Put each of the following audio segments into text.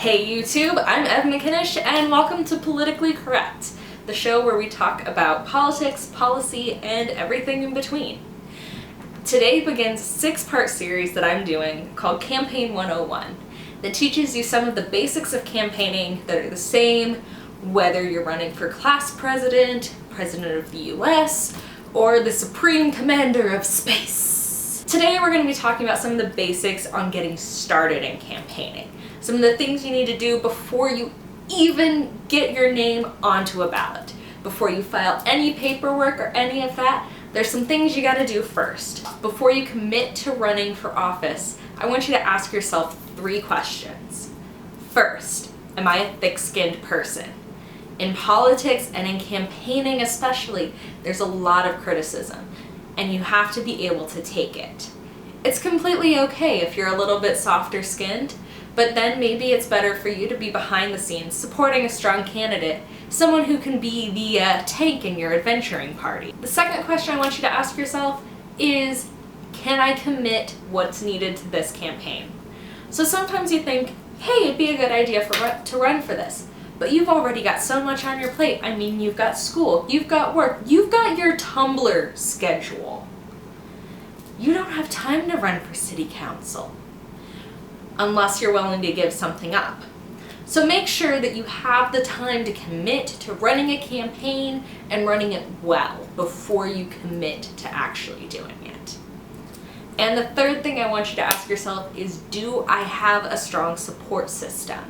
Hey YouTube, I'm Ev McInnish and welcome to Politically Correct, the show where we talk about politics, policy, and everything in between. Today begins a 6-part series that I'm doing called Campaign 101 that teaches you some of the basics of campaigning that are the same whether you're running for class president, president of the US, or the supreme commander of space. Today we're going to be talking about some of the basics on getting started in campaigning. Some of the things you need to do before you even get your name onto a ballot. Before you file any paperwork or any of that, there's some things you gotta do first. Before you commit to running for office, I want you to ask yourself 3 questions. First, am I a thick-skinned person? In politics and in campaigning especially, there's a lot of criticism, and you have to be able to take it. It's completely okay if you're a little bit softer skinned, but then maybe it's better for you to be behind the scenes supporting a strong candidate, someone who can be the tank in your adventuring party. The second question I want you to ask yourself is, can I commit what's needed to this campaign? So sometimes you think, hey, it'd be a good idea to run for this, but you've already got so much on your plate. I mean, you've got school, you've got work, you've got your Tumblr schedule. You don't have time to run for city council unless you're willing to give something up. So make sure that you have the time to commit to running a campaign and running it well before you commit to actually doing it. And the third thing I want you to ask yourself is, do I have a strong support system?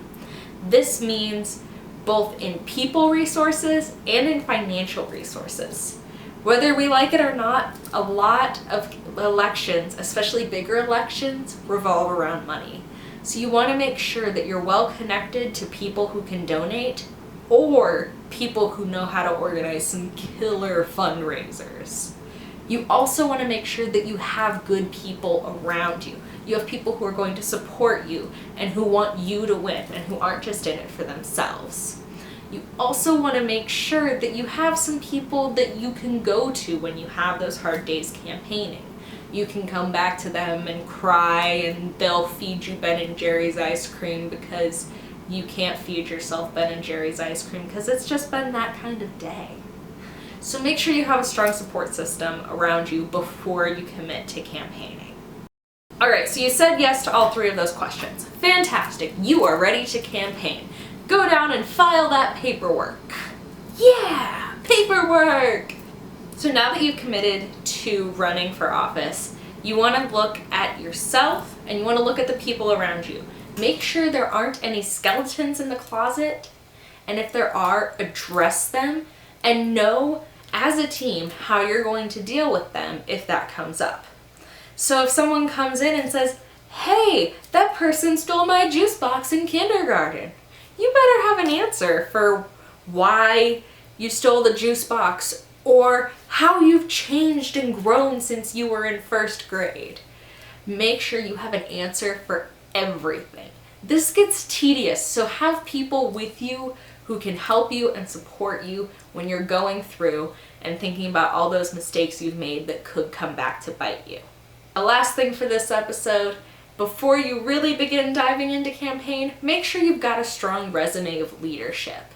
This means both in people resources and in financial resources. Whether we like it or not, a lot of elections, especially bigger elections, revolve around money. So you want to make sure that you're well connected to people who can donate or people who know how to organize some killer fundraisers. You also want to make sure that you have good people around you. You have people who are going to support you and who want you to win and who aren't just in it for themselves. You also want to make sure that you have some people that you can go to when you have those hard days campaigning. You can come back to them and cry and they'll feed you Ben & Jerry's ice cream because you can't feed yourself Ben & Jerry's ice cream because it's just been that kind of day. So make sure you have a strong support system around you before you commit to campaigning. Alright, so you said yes to all 3 of those questions. Fantastic, you are ready to campaign. Go down and file that paperwork. Yeah, paperwork! So now that you've committed to running for office, you want to look at yourself and you want to look at the people around you. Make sure there aren't any skeletons in the closet, and if there are, address them and know as a team how you're going to deal with them if that comes up. So if someone comes in and says, hey, that person stole my juice box in kindergarten, you better have an answer for why you stole the juice box or how you've changed and grown since you were in 1st grade. Make sure you have an answer for everything. This gets tedious, so have people with you who can help you and support you when you're going through and thinking about all those mistakes you've made that could come back to bite you. The last thing for this episode, before you really begin diving into campaign, make sure you've got a strong resume of leadership.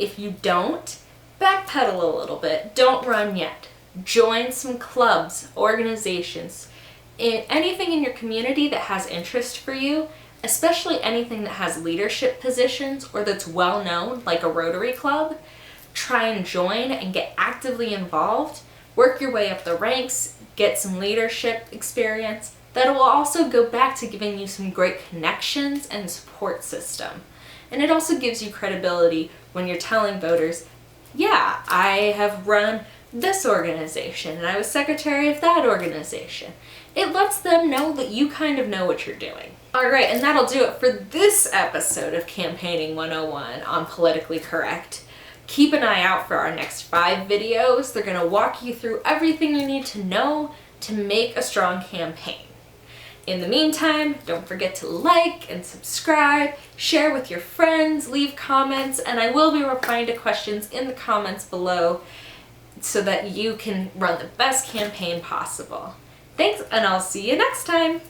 If you don't, backpedal a little bit. Don't run yet. Join some clubs, organizations, anything in your community that has interest for you, especially anything that has leadership positions or that's well known, like a Rotary Club. Try and join and get actively involved. Work your way up the ranks, get some leadership experience. That will also go back to giving you some great connections and support system. And it also gives you credibility when you're telling voters, yeah, I have run this organization and I was secretary of that organization. It lets them know that you kind of know what you're doing. Alright, and that'll do it for this episode of Campaigning 101 on Politically Correct. Keep an eye out for our next 5 videos. They're going to walk you through everything you need to know to make a strong campaign. In the meantime, don't forget to like and subscribe, share with your friends, leave comments, and I will be replying to questions in the comments below so that you can run the best campaign possible. Thanks, and I'll see you next time!